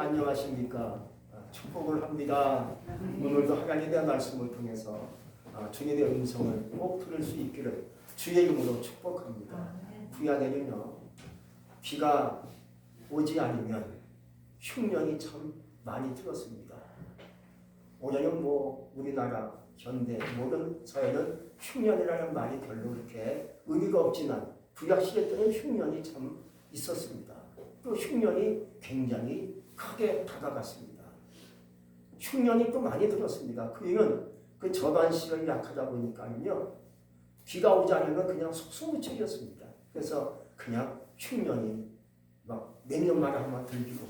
안녕하십니까? 축복을 합니다. 오늘도 하나님에 대한 말씀을 통해서 주님의 음성을 꼭 들을 수 있기를 주의 이름으로 축복합니다. 구약에는요, 비가 오지 않으면 흉년이 참 많이 들었습니다. 오늘은 우리나라 현대 모든 사회는 흉년이라는 말이 별로 그렇게 의미가 없지만 구약 시대 때는 흉년이 참 있었습니다. 또 흉년이 굉장히 크게 다가갔습니다. 흉년이 또 많이 들었습니다. 그 이유는 그 저반 시력이 약하다 보니까요, 비가 오지 않으면 그냥 속수무책이었습니다. 그래서 그냥 흉년이 막 몇 년 만에 한 번 들기고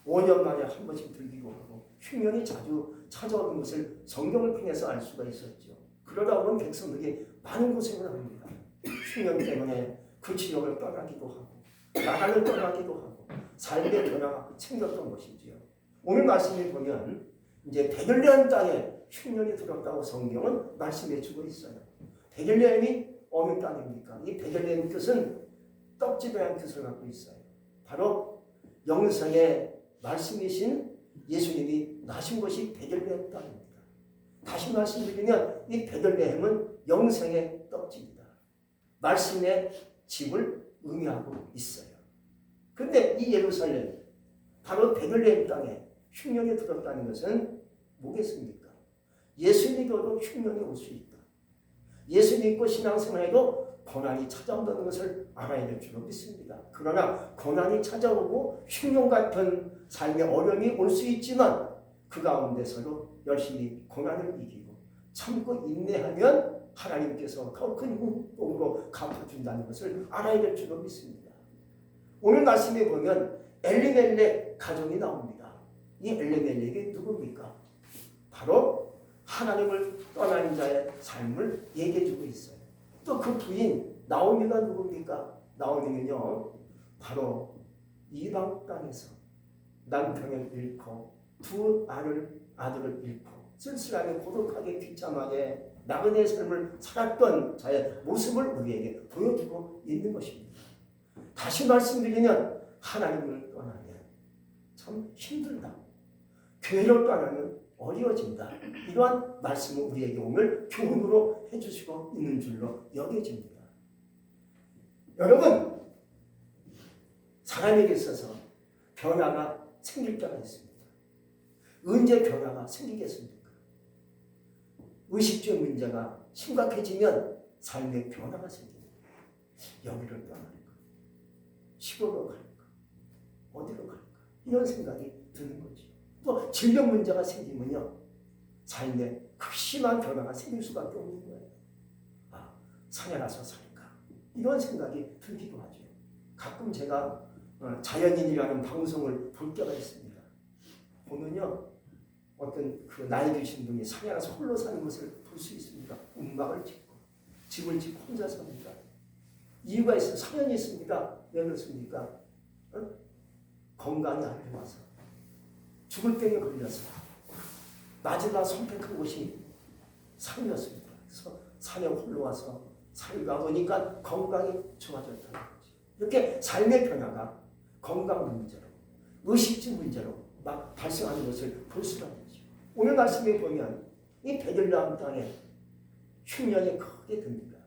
5년 만에 한 번씩 들기고 하고 흉년이 자주 찾아오는 것을 성경을 통해서 알 수가 있었죠. 그러다 보면 백성들이 많은 고생을 합니다. 흉년 때문에 그 지역을 떠나기도 하고 나라를 떠나기도 하고 삶의 변화가 생겼던 것이지요. 오늘 말씀을 보면 이제 베들레헴 땅에 흉년이 들었다고 성경은 말씀해 주고 있어요. 베들레헴이 어느 땅입니까? 이 베들레헴 뜻은 떡집이라는 뜻을 갖고 있어요. 바로 영성의 말씀이신 예수님이 나신 곳이 베들레헴 땅입니다. 다시 말씀드리면 이 베들레헴은 영생의 떡집이다. 말씀의 집을 의미하고 있어요. 그런데 이 예루살렘, 바로 베들레헴 땅에 흉년이 들었다는 것은 뭐겠습니까? 예수 믿어도 흉년이 올 수 있다. 예수 믿고 신앙생활에도 고난이 찾아온다는 것을 알아야 될 줄로 믿습니다. 그러나 고난이 찾아오고 흉년 같은 삶의 어려움이 올 수 있지만 그 가운데서도 열심히 고난을 이기고 참고 인내하면 하나님께서 더 큰 복으로 갚아준다는 것을 알아야 될 줄로 믿습니다. 오늘 말씀에 보면 엘리멜렉 가정이 나옵니다. 이 엘리멜렉이 누굽니까? 바로 하나님을 떠난 자의 삶을 얘기해주고 있어요. 또 그 부인 나오미가 누굽니까? 나오미는요, 바로 이방 땅에서 남편을 잃고 두 아들을 잃고 쓸쓸하게 고독하게 비참하게 나그네의 삶을 살았던 자의 모습을 우리에게 보여주고 있는 것입니다. 다시 말씀드리면 하나님을 떠나면 참 힘들다. 교회를 떠나면 어려워진다. 이러한 말씀을 우리에게 오늘 교훈으로 해주시고 있는 줄로 여겨집니다. 여러분, 사람에게 있어서 변화가 생길 때가 있습니다. 언제 변화가 생기겠습니까? 의식주의 문제가 심각해지면 삶의 변화가 생깁니다. 여기를 떠날까? 시골로 갈까? 어디로 갈까? 이런 생각이 드는 거죠. 또 질병 문제가 생기면요, 삶에 극심한 변화가 생길 수밖에 없는 거예요. 산에 가서 살까? 이런 생각이 들기도 하죠. 가끔 제가 자연인이라는 방송을 볼 때가 있습니다. 보면요, 어떤 그 나이 드신 분이 산에 가서 홀로 사는 것을 볼 수 있습니다. 움막을 짓고 집을 짓고 혼자 삽니다. 이유가 있어요. 사연이 있습니다. 왜 그렇습니까? 건강이 안 좋아서 죽을 병에 걸려서 마지막 선택한 곳이 산이었습니다. 그래서 산에 홀로 와서 살다 보니까 건강이 좋아졌다는 거죠. 이렇게 삶의 변화가 건강 문제로, 의식주 문제로 막 발생하는 것을 볼 수가 있죠. 오늘 말씀에 보면 이 베들레헴 땅에 흉년이 크게 듭니다.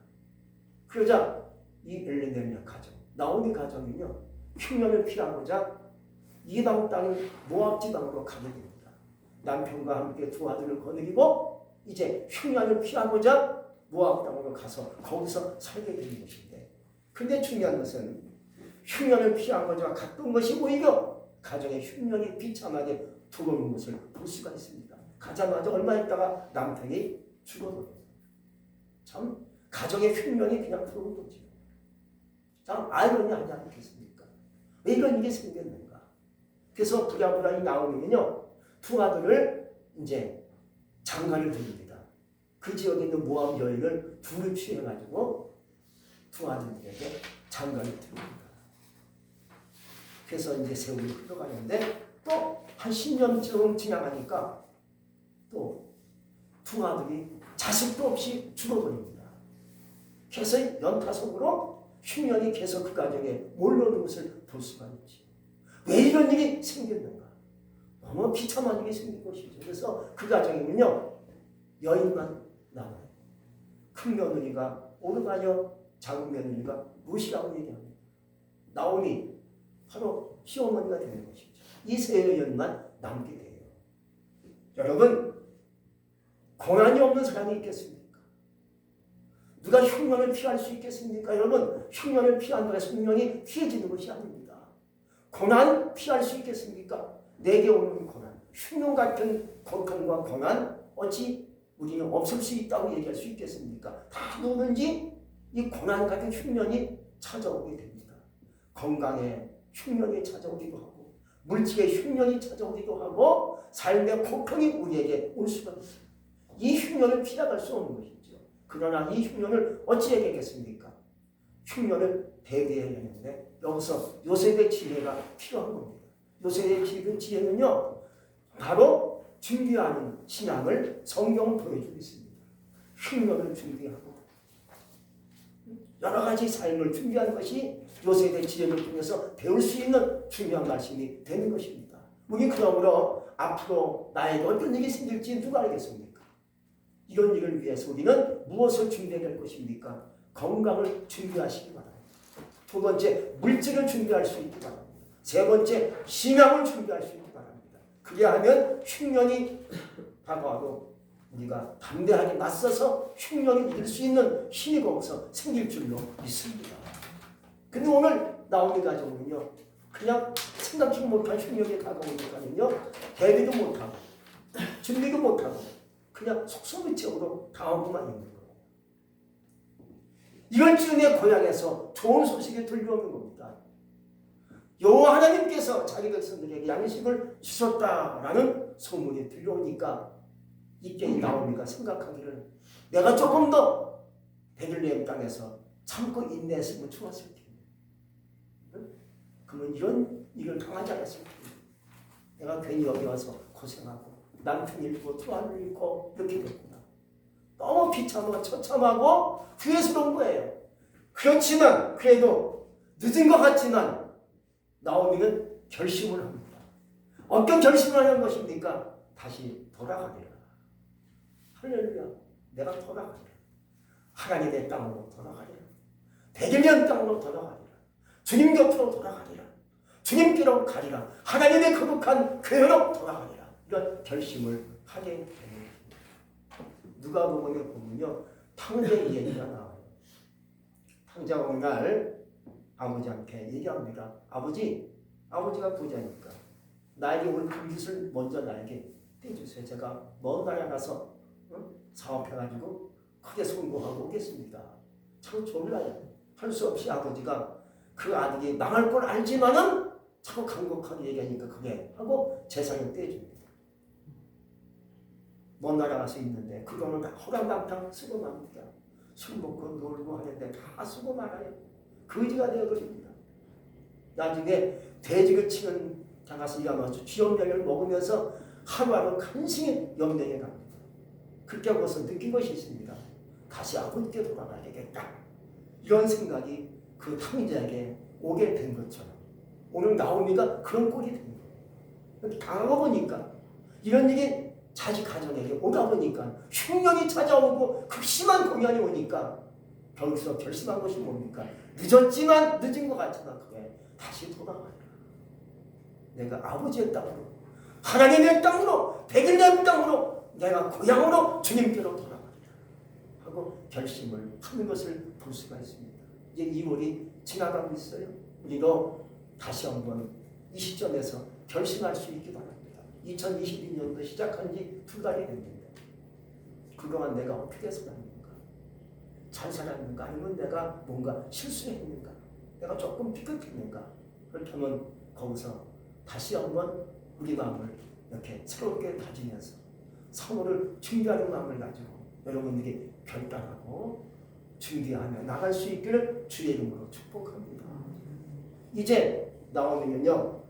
그러자 이 엘리멜렉 가정, 나오미 가정은요, 흉년을 피하고자 이방 땅인 모압 지방으로 가게 됩니다. 남편과 함께 두 아들을 거느리고 이제 흉년을 피하고자 모압 땅으로 가서 거기서 살게 되는 것인데, 근데 중요한 것은 흉년을 피하고자 갔던 것이 오히려 가정의 흉년이 비참하게 들어오는 것을 볼 수가 있습니다. 가자마자 얼마 있다가 남편이 죽어버려요. 참 가정의 흉년이 그냥 들어온 거죠. 참 아이러니하지 않겠습니까? 왜 이런 일이 생겼는가? 그래서 부랴부랴 이 나오미는요, 두 아들을 이제 장가를 드립니다. 그 지역에 있는 모압 여인을 둘을 취해가지고 두 아들들에게 장가를 드립니다. 그래서 이제 세월이 흘러가는데 또 한 10년쯤 지나가니까 또 두 아들이 자식도 없이 죽어버립니다. 그래서 연타석으로 흉년이 계속 그 가정에 몰려오는 것을 볼 수가 있지. 왜 이런 일이 생겼는가? 너무 비참한 일이 생긴 것이죠. 그래서 그 가정에는요 여인만 남아요. 큰 며느리가 오르가며 작은 며느리가 무시라고 얘기합니다. 나오미 바로 시어머니가 되는 것이죠. 이 세 여인만 남게 돼요. 여러분, 고난이 없는 사람이 있겠습니까? 누가 흉년을 피할 수 있겠습니까? 여러분, 흉년을 피한다고 해서 흉년이 피해지는 것이 아닙니다. 고난 피할 수 있겠습니까? 내게 오는 고난, 흉년 같은 고통과 고난 어찌 우리는 없을 수 있다고 얘기할 수 있겠습니까? 다 누구든지 이 고난 같은 흉년이 찾아오게 됩니다. 건강에 흉년이 찾아오기도 하고 물질의 흉년이 찾아오기도 하고 삶의 고통이 우리에게 올 수가 있습니다. 이 흉년을 피해갈 수 없는 것이죠. 그러나 이 흉년을 어찌 해결하겠습니까? 흉년을 대비해야 하는데 여기서 요셉의 지혜가 필요한 겁니다. 요셉의 지혜는요 바로 준비하는 신앙을 성경은 보여주고 있습니다. 흉년을 준비하고 여러 가지 삶을 준비하는 것이 요셉의 지혜를 통해서 배울 수 있는 중요한 말씀이 되는 것입니다. 우리 그러므로 앞으로 나에게 어떤 일이 생길지 누가 알겠습니까? 이런 일을 위해서 우리는 무엇을 준비해야 할 것입니까? 건강을 준비하시기 바랍니다. 두 번째, 물질을 준비할 수 있기 바랍니다. 세 번째, 신앙을 준비할 수 있기 바랍니다. 그리하면 흉년이 다가와도 우리가 담대하게 맞서서 흉년을 이길 수 있는 힘이 거기서 생길 줄로 믿습니다. 근데 오늘 나오미 가정은요 그냥 생각지 못한 흉년이 다가오니까는요 대비도 못하고 준비도 못하고 그냥 속수무책으로 당하고만 있는 거예요. 이런 즈음에 고향에서 좋은 소식이 들려오는 겁니다. 여호와 하나님께서 자기 백성들에게 양식을 주셨다라는 소문이 들려오니까 이때 나오미가 생각하기를 내가 조금 더 베들레헴 땅에서 참고 인내했으면 좋았을 텐데 그러면 이런 일을 당하지 않았을 텐데 내가 괜히 여기 와서 고생하고 남편 잃고 투아를 잃고 이렇게 됐구나. 너무 비참하고 처참하고 후회스러운 거예요. 그렇지만 그래도 늦은 것 같지만 나오미는 결심을 합니다. 어떤 결심을 하는 것입니까? 다시 돌아가리라. 할렐루야. 내가 돌아가리라. 하나님의 땅으로 돌아가리라. 백일년 땅으로 돌아가리라. 주님 곁으로 돌아가리라. 주님께로 가리라. 하나님의 거룩한 교회로 돌아가리라. 이런 결심을 하게 됩니다. 누가복음에 보면요 탕자의 얘기가 나와요. 탕자가 어느 날 아버지한테 얘기합니다. 아버지가 부자니까 나에게 올 금빛을 먼저 나에게 떼주세요. 제가 먼 나라에 가서 사업해가지고 크게 성공하고 오겠습니다. 참 졸라요. 할 수 없이 아버지가 그 아들이 망할 걸 알지만은 자꾸 간곡하게 얘기하니까 그게 하고 재산을 떼줍니다. 먼 나라 가서 있는데 그 돈을 다 허랑방탕 쓰고 맙니다. 술 먹고 놀고 하는데 다 쓰고 말아요. 거지가 되어버립니다. 나중에 돼지를 치는 장 가서 일하면서 쥐염병을 먹으면서 하루하루 간신히 염려해 갑니다. 그때 벌써 느낀 것이 있습니다. 다시 아버지께 돌아가야 되겠다. 이런 생각이 그 탕자에게 오게 된 것처럼 오늘 나오미가 그런 꼴이 된 거예요. 당하고 보니까 이런 일이 자기 가정에게 오다 보니까 흉년이 찾아오고 극심한 고난이 오니까 거기서 결심한 것이 뭡니까? 늦었지만 늦은 것 같지만 그게 다시 돌아가라. 내가 아버지의 땅으로 하나님의 땅으로 백일년 땅으로 내가 고향으로 주님께로 돌아가리라 하고 결심을 하는 것을 볼 수가 있습니다. 이제 2월이 지나가고 있어요. 우리도 다시 한번 이 시점에서 결심할 수 있기 바랍니다. 2022년도 시작한 지 2달이 됐는데 그동안 내가 어떻게 살았는가? 잘 살았는가? 아니면 내가 뭔가 실수했는가? 내가 조금 삐끗했는가? 그렇다면 거기서 다시 한번 우리 마음을 이렇게 새롭게 다지면서 사모를 준비하는 마음을 가지고 여러분들이 결단하고 준비하며 나갈 수 있기를 주의 이름으로 축복합니다. 이제 나오면요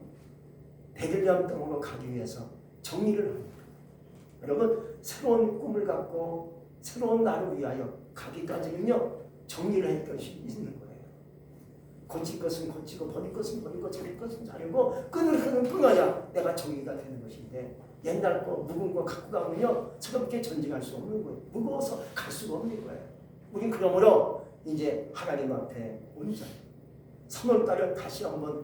백일년 땅으로 가기 위해서 정리를 합니다. 여러분 새로운 꿈을 갖고 새로운 날을 위하여 가기까지는요 정리를 할 것이 있는 거예요. 고칠 것은 고치고 버릴 것은 버리고 자를 것은 자르고 끊을 것은 끊어야 내가 정리가 되는 것인데 옛날 거 묵은 거 갖고 가면요 저렇게 전쟁할 수 없는 거예요. 무거워서 갈 수가 없는 거예요. 우린 그러므로 이제 하나님 앞에 온전 3월달을 다시 한번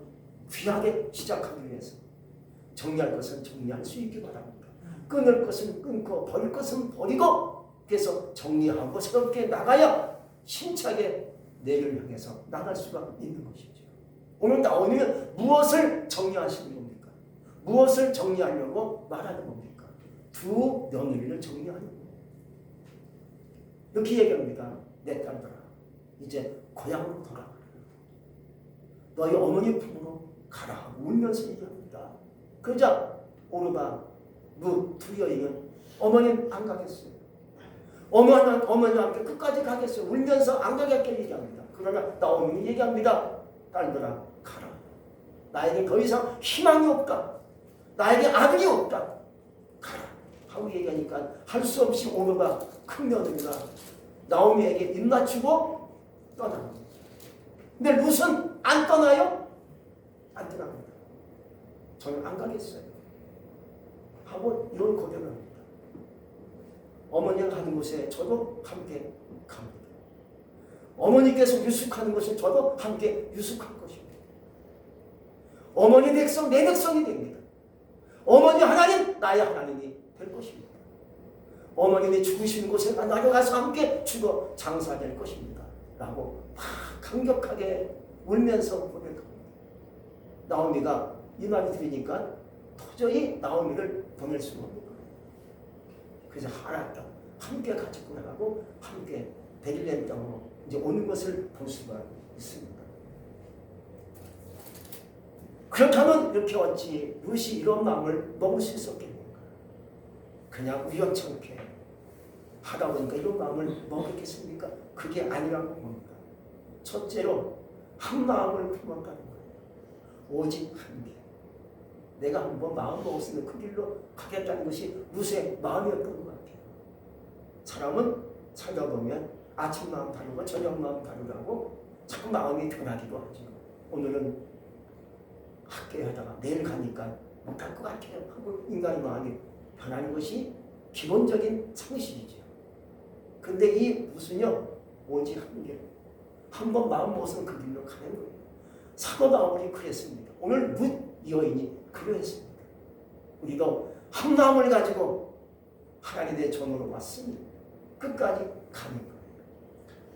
귀하게 시작하기 위해서 정리할 것은 정리할 수 있기 바랍니다. 끊을 것은 끊고 버릴 것은 버리고 그래서 정리하고 새롭게 나가야 힘차게 내일을 향해서 나갈 수가 있는 것이죠. 오늘 나오면 무엇을 정리하시는 겁니까? 무엇을 정리하려고 말하는 겁니까? 두 며느리를 정리하는 겁니다. 이렇게 얘기합니다. 내 딸들아 이제 고향으로 돌아가라. 너희 어머니 품으로 가라 하고 울면서 얘기합니다. 그러자 오르바 두 여인은 어머니는 안 가겠어요. 어머니와 함께 끝까지 가겠어요. 울면서 안 가겠게 얘기합니다. 그러나 나오미 얘기합니다. 딸들아 가라. 나에게 더 이상 희망이 없다. 나에게 아들이 없다. 가라 하고 얘기하니까 할 수 없이 오르바 큰 며느리가 나오미에게 입 맞추고 떠납니다. 근데 룻은 안 떠나요? 안 떠납니다. 저는 안 가겠어요. 하고 이런 고백을 합니다. 어머니가 가는 곳에 저도 함께 갑니다. 어머니께서 유숙하는 곳에 저도 함께 유숙할 것입니다. 어머니 백성 내 백성이 됩니다. 어머니 하나님 나의 하나님이 될 것입니다. 어머님이 죽으신 곳에 나도 가서 함께 죽어 장사될 것입니다. 라고 막 강력하게 울면서 고백합니다. 나오미가 이 말을 들으니까 도저히 나오미를 보낼 수가 없는 거예요. 그래서 알았다. 함께 같이 돌아가고 함께 베들레헴 땅으로 이제 오는 것을 볼 수가 있습니다. 그렇다면 이렇게 어찌 룻이 이런 마음을 먹을 수 있었겠는가? 그냥 우연찮게 하다 보니까 이런 마음을 먹었겠습니까? 그게 아니라고 봅니다. 첫째로 한 마음을 품었다는 거예요. 오직 한 개. 내가 한번 마음 먹었으면 그 길로 가겠다는 것이 룻의 마음이었던 것 같아요. 사람은 살다보면 아침 마음 다르고 저녁 마음 다르다고 자꾸 마음이 변하기도 하죠. 오늘은 학교에 하다가 내일 가니까 못할 것 같아요 하고 인간의 마음이 변하는 것이 기본적인 상식이죠. 근데 이 룻은요 오직 한 개. 한번 마음 먹었으면 그 길로 가는 거예요. 사도 바울이 그랬습니다. 오늘 룻 여인이 그러했습니다. 우리도 한 마음을 가지고 하나님의 전으로 왔습니다. 끝까지 가는 거예요.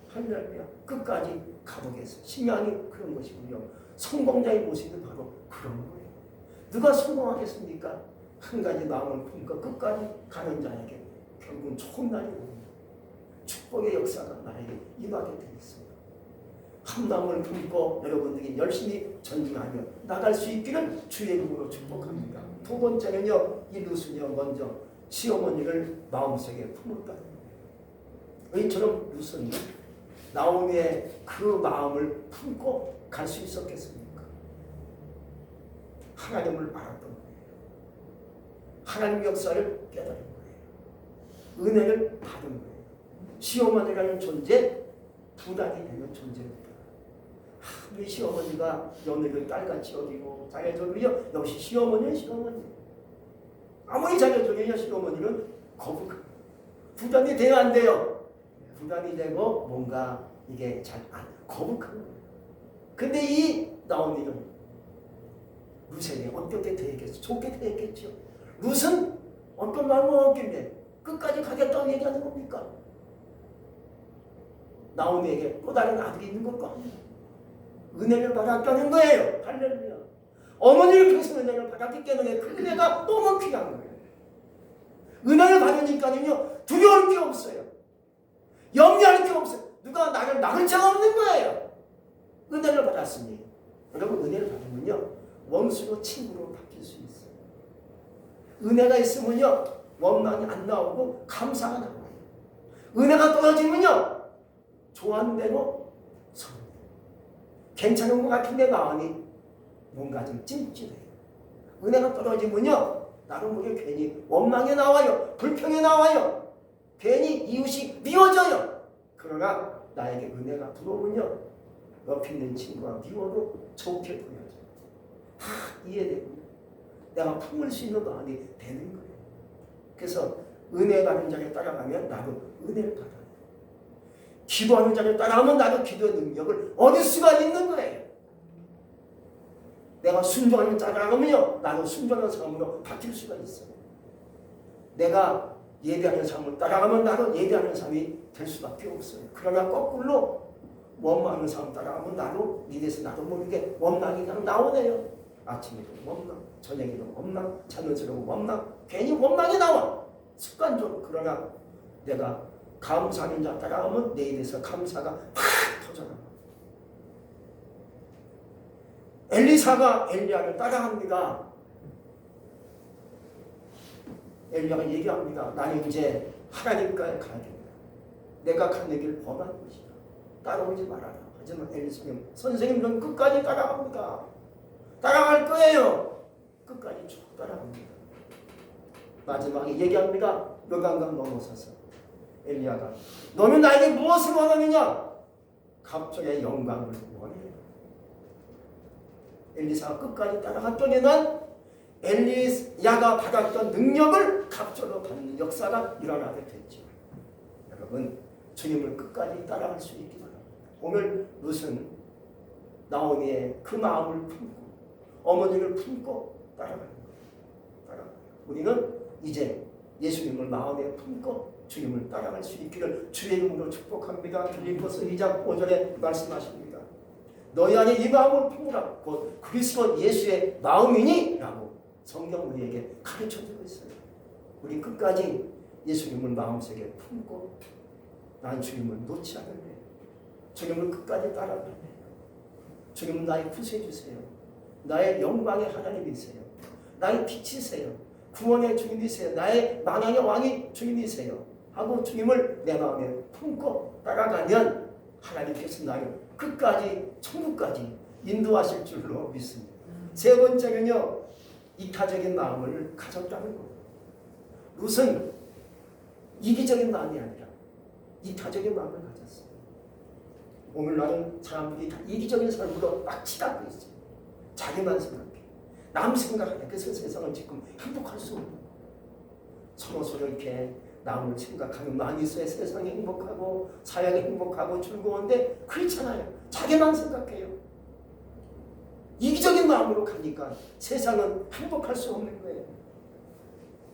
할렐루야. 끝까지 가보겠어요. 신앙이 그런 것이고요. 성공자의 모습은 바로 그런 거예요. 누가 성공하겠습니까? 한 가지 마음을 품고 끝까지 가는 자에게 결국은 좋은 날이 옵니다. 축복의 역사가 나에게 임하게 되겠습니다. 한 마음을 품고 여러분들이 열심히 전진하며 나갈 수 있기를 주의 이름으로 축복합니다. 두 번째는요, 이 룻은요 먼저 시어머니를 마음속에 품었다는 거예요. 이처럼 룻은 나오미의 그 마음을 품고 갈 수 있었겠습니까? 하나님을 알았던 거예요. 하나님 역사를 깨달은 거예요. 은혜를 받은 거예요. 시어머니라는 존재, 부담이 되는 존재입니다. 우리 시어머니가 며느리를 딸같이 여기고 잘해줘도요 역시 시어머니는 시어머니. 아무리 잘해줘도요 시어머니는 거북합니다. 부담이 돼요 안 돼요? 부담이 되고 뭔가 이게 잘 안 거북한 거예요. 근데 이 나오미는 룻에게 어떻게 되겠죠? 좋게 되겠죠. 룻은 어떤 마음을 먹었길래 끝까지 가겠다고 얘기하는 겁니까? 나오미에게 또 다른 아들이 있는 것도 아니에요. 은혜를 받았다는 거예요. 할렐루야. 어머니를 통해서 은혜를 받았기 때문에 그 은혜가 너무 귀한 거예요. 은혜를 받으니까는요 두려울 게 없어요. 염려할 게 없어요. 누가 나를 막을 자가 없는 거예요. 은혜를 받았으니 여러분 은혜를 받으면요 원수로 친구로 바뀔 수 있어요. 은혜가 있으면요 원망이 안 나오고 감사가 나와요. 은혜가 떨어지면요 좋아하는 대로 서는 괜찮은 것 같은데 마음이 뭔가 좀 찜찜해요. 은혜가 떨어지면요 나름 모르게 괜히 원망이 나와요. 불평이 나와요. 괜히 이웃이 미워져요. 그러나 나에게 은혜가 들어오면요 옆에 있는 친구가 미워도 좋게 보여줘. 다 이해되고 내가 품을 수 있는 마음이 되는 거예요. 그래서 은혜 받는 자를 따라가면 나도 은혜를 받아요. 기도하는 자를 따라가면 나도 기도의 능력을 얻을 수가 있는 거예요. 내가 순종하는 자를 따라가면요 나도 순종하는 사람으로 바뀔 수가 있어요. 내가 예배하는 사람을 따라가면 나도 예배하는 사람이 될 수밖에 없어요. 그러나 거꾸로 원망하는 사람 따라가면 나도 입에서 나도 모르게 원망이 그냥 나오네요. 아침에도 원망, 저녁에도 원망, 자면서도 원망, 괜히 원망이 나와. 습관적으로. 그러나 내가 감사하는 자 따라가면 내 입에서 감사가 팍 터져나와. 엘리사가 엘리야를 따라갑니다. 엘리야가 얘기합니다. 나는 이제 하나님과에 가야 된다. 내가 가는 길 범한 것이다. 따라오지 말아라. 하지만 엘리사님, 선생님은 끝까지 따라갑니다. 따라갈 거예요. 끝까지 쭉 따라갑니다. 마지막에 얘기합니다. 요단강 넘어서서 엘리야가 너는 나에게 무엇을 원하느냐? 갑자기 영광을 원해. 엘리사가 끝까지 따라갔더니는 엘리야가 받았던 능력을 갑절로 받는 역사가 일어나게 됐죠. 여러분, 주님을 끝까지 따라갈 수 있기 바랍니다. 오늘 무슨 나오미의 그 마음을 품고 어머니를 품고 따라가는 거예요. 우리는 이제 예수님을 마음에 품고 주님을 따라갈 수 있기를 주의 이름으로 축복합니다. 빌립보서 2장 5절에 말씀하십니다. 너희 안에 이 마음을 품으라. 곧 그리스도 예수의 마음이니? 라고 성경 우리에게 가르쳐주고 있어요. 우리 끝까지 예수님을 마음속에 품고 난 주님을 놓지 않을래. 주님을 끝까지 따라갈래. 주님은 나의 구세주세요. 나의 영광의 하나님이세요. 나의 빛이세요. 구원의 주님이세요. 나의 만왕의 왕이 주님이세요. 하고 주님을 내 마음에 품고 따라가면 하나님께서 나를 끝까지 천국까지 인도하실 줄로 믿습니다. 세 번째는요, 이타적인 마음을 가졌다는 겁니다. 무슨 이기적인 마음이 아니라 이타적인 마음을 가졌어요. 오늘날은 사람들이 다 이기적인 삶으로 막 치닫고 있어요. 자기만 생각해. 남 생각하네. 그래서 세상은 지금 행복할 수 없는 거예요. 서로 이렇게 남을 생각하는 마음이 있어야 세상이 행복하고 사회가 행복하고 즐거운데 그렇잖아요. 자기만 생각해요. 이기적인 마음으로 가니까 세상은 행복할 수 없는 거예요.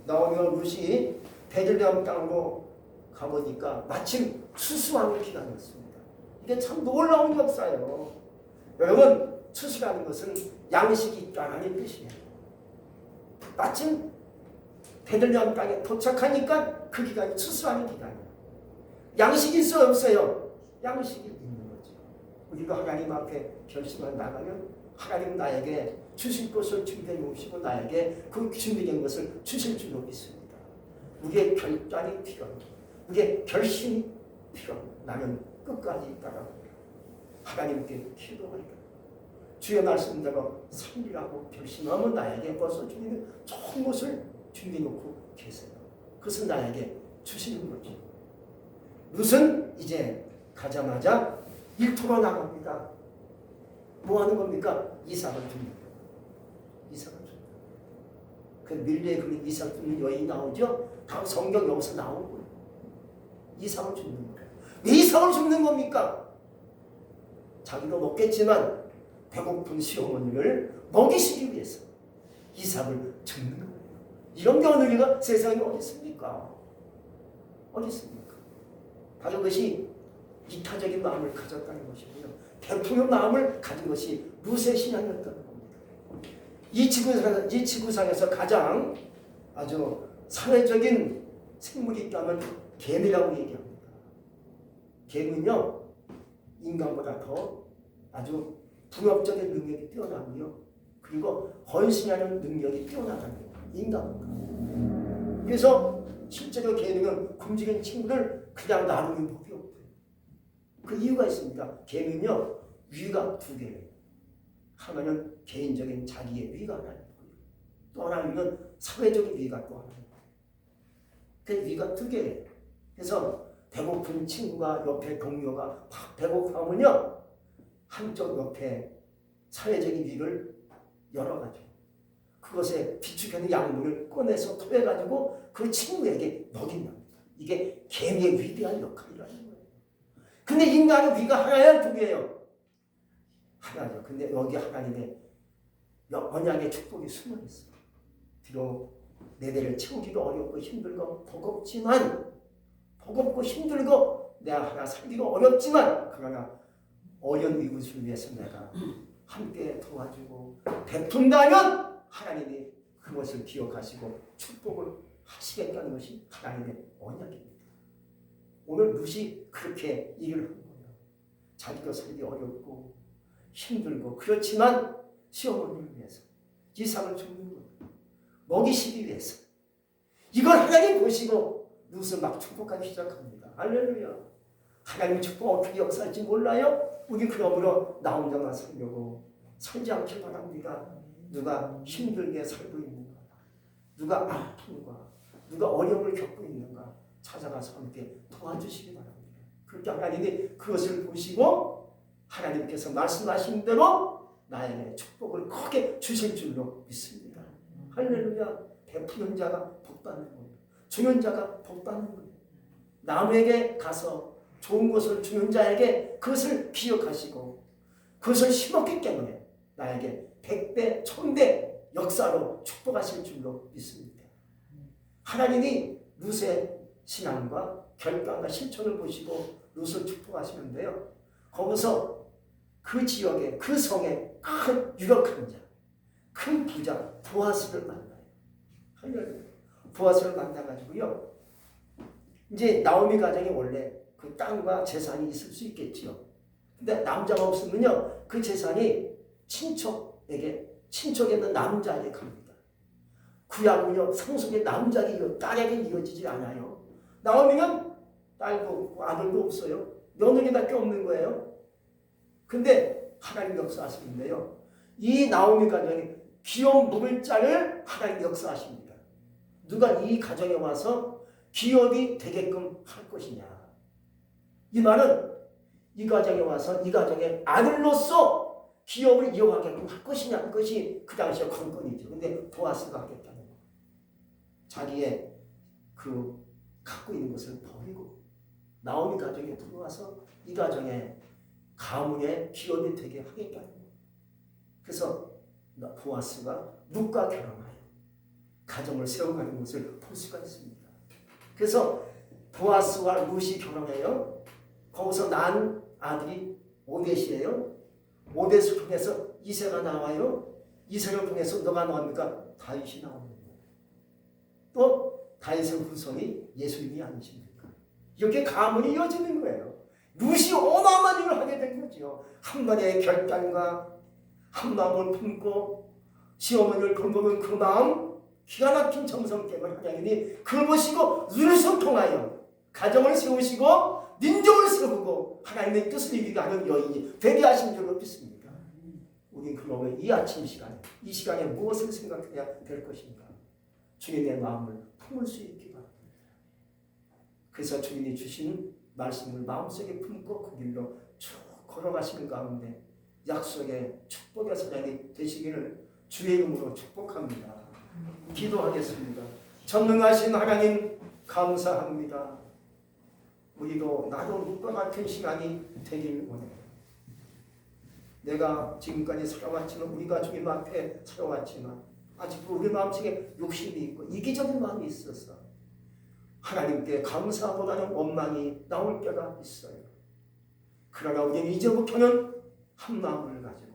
나오미와 룻이 베들레헴 땅으로 가보니까 마침 추수왕을 기다렸습니다. 이게 참 놀라운 역사예요. 여러분, 추수라는 것은 양식이 있다는 뜻이에요. 마침 베들레헴 땅에 도착하니까 그 기간이 추수하는 기간이에요. 양식이 있어요, 없어요? 양식이 있는 거죠. 우리가 하나님 앞에 결심을 나가면 하나님 나에게 주실 것을 준비해 놓으시고 나에게 그 준비된 것을 주실 줄로 믿습니다. 우리의 결단이 필요합니다. 우리의 결심이 필요합니다. 나는 끝까지 따라갑니다. 하나님께 기도하리라. 주의 말씀대로 살리라고 결심하면 나에게 벌써 주님이 좋은 것을 준비해 놓고 계세요. 그것은 나에게 주시는 거죠. 룻은 이제 가자마자 일터로 나갑니다. 뭐 하는 겁니까? 이삭을 줍니다. 이삭을 줍니다. 그 밀레에 그 이삭 줍는 여인이 나오죠? 다음 성경 여기서 나오고 이삭을 줍는 거예요. 왜 이삭을 줍는 겁니까? 자기도 먹겠지만 배고픈 시어머니를 먹이시기 위해서 이삭을 줍는 거예요. 이런 며느리가 세상에 어디 있습니까? 어디 있습니까? 바로 그것이 이타적인 마음을 가졌다는 것이고요. 베푸는 마음을 가진 것이 룻의 신앙이었다는 겁니다. 이 지구상에서 가장 아주 사회적인 생물이 있다면 개미라고 얘기합니다. 개미는요, 인간보다 더 아주 분업적인 능력이 뛰어나고요. 그리고 헌신하는 능력이 뛰어나다는 거예요. 인간보다. 그래서 실제로 개미는 굶주린 친구를 그냥 나누는 법이 없대요. 그 이유가 있습니다. 개미는요, 위가 두 개예요. 하나는 개인적인 자기의 위가 하나인 거예요. 또 하나는 사회적인 위가 또 하나인 거예요. 그 위가 두 개예요. 그래서 배고픈 친구가 옆에 동료가 막 배고파하면요, 한쪽 옆에 사회적인 위를 열어가지고 그것에 비축하는 약물을 꺼내서 토해가지고 그 친구에게 먹인다. 이게 개미의 위대한 역할이라는 거예요. 근데 인간의 위가 하나야 두 개예요? 하나죠. 근데 여기 하나님의 언약의 축복이 숨어있어. 비록 내 배를 채우기도 어렵고 힘들고 버겁고 힘들고 내가 하나 살기도 어렵지만 그러나 어려운 이웃을 위해서 내가 함께 도와주고 베푼다면 하나님이 그것을 기억하시고 축복을 하시겠다는 것이 하나님의 언약입니다. 오늘 룻이 그렇게 일을 한 거예요. 자기가 살기 어렵고 힘들고 그렇지만 시어머니를 위해서 이삭을 줍는 거예요. 먹이시기 위해서. 이걸 하나님 보시고 룻을 막 축복하기 시작합니다. 할렐루야. 하나님 축복 어떻게 역사할지 몰라요? 우리 그러므로 나 혼자만 살려고 살지 않길 바랍니다. 누가 힘들게 살고 있는가, 누가 아픈가, 누가 어려움을 겪고 있는가 찾아가서 함께 도와주시기 바랍니다. 그렇게 하나님이 그것을 보시고 하나님께서 말씀하신 대로 나에게 축복을 크게 주실 줄로 믿습니다. 할렐루야. 베푸는 자가 복받는 거예요. 주는 자가 복받는 거예요. 남에게 가서 좋은 것을 주는 자에게 그것을 기억하시고 그것을 심었기 때문에 나에게 100배, 1000배 역사로 축복하실 줄로 믿습니다. 하나님이 룻의 신앙과 결단과 실천을 보시고 룻을 축복하시는데요. 거기서 그 지역에 그 성에 큰 유력한 자, 큰 부자 보아스를 만나요. 보아스를 만나가지고요. 이제 나오미 가정이 원래 그 땅과 재산이 있을 수 있겠지요. 근데 남자가 없으면요, 그 재산이 친척에 있는 남자에게 갑니다. 구약은요, 상속의 남자에게 딸에게 이어지지 않아요. 나오미는 딸도 없고 아들도 없어요. 며느리밖에 없는 거예요. 근데 하나님 역사하시는데요. 이 나오미 가정이 기업 먹을 자를 하나님 역사하십니다. 누가 이 가정에 와서 기업이 되게끔 할 것이냐. 이 말은 이 가정에 와서 이 가정의 아들로서 기업을 이어가게끔 할 것이냐. 그것이 그 당시의 관건이죠. 근데 보아스가 하겠다는 거. 자기의 그 갖고 있는 것을 버리고 나오미 가정에 들어와서 이 가정의 가문의 기업이 되게 하겠다는 거. 그래서 보아스가 룻과 결혼하여 가정을 세워가는 것을 볼 수가 있습니다. 그래서 보아스와 룻이 결혼해요. 거기서 난 아들이 오벳이에요. 오벳을 통해서 이새가 나와요. 이새를 통해서 누가 나옵니까? 다윗이 나오는 거예요. 또 다윗의 후손이 예수님이 아니십니까? 이렇게 가문이 이어지는 거예요. 룻이 어마어마한 일을 하게 된 거죠. 한 번의 결단과 한 마음을 품고 시어머니를 돌보는 그 마음, 기가 막힌 정성 때문에 하나님이 그걸 보시고 룻을 통하여 가정을 세우시고 민족을 세우고 하나님의 뜻을 이루게 하는 여인이 되게 하신 줄로 믿습니다. 우린 그러면 이 아침 시간에, 이 시간에 무엇을 생각해야 될 것인가? 주님의 마음을 품을 수 있기 바랍니다. 그래서 주님이 주신 말씀을 마음속에 품고 그 길로 쭉 걸어가시는 가운데 약속의 축복의 사장이 되시기를 주의 이름으로 축복합니다. 기도하겠습니다. 전능하신 하나님 감사합니다. 우리도 나도 룻과 같은 시간이 되길 원해요. 내가 지금까지 살아왔지만 우리가 주님 앞에 살아왔지만 아직도 우리 마음속에 욕심이 있고 이기적인 마음이 있어서 하나님께 감사보다는 원망이 나올 때가 있어요. 그러나 우리는 이제부터는 한 마음을 가지고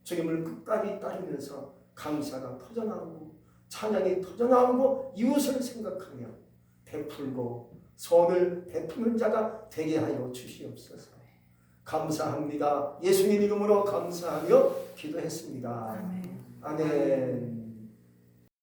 주님을 끝까지 따르면서 감사가 터져나오고 찬양이 터져나오고 이웃을 생각하며 베풀고 선을 베푸는 자가 되게 하여 주시옵소서. 감사합니다. 예수님 이름으로 감사하며 기도했습니다. 아멘.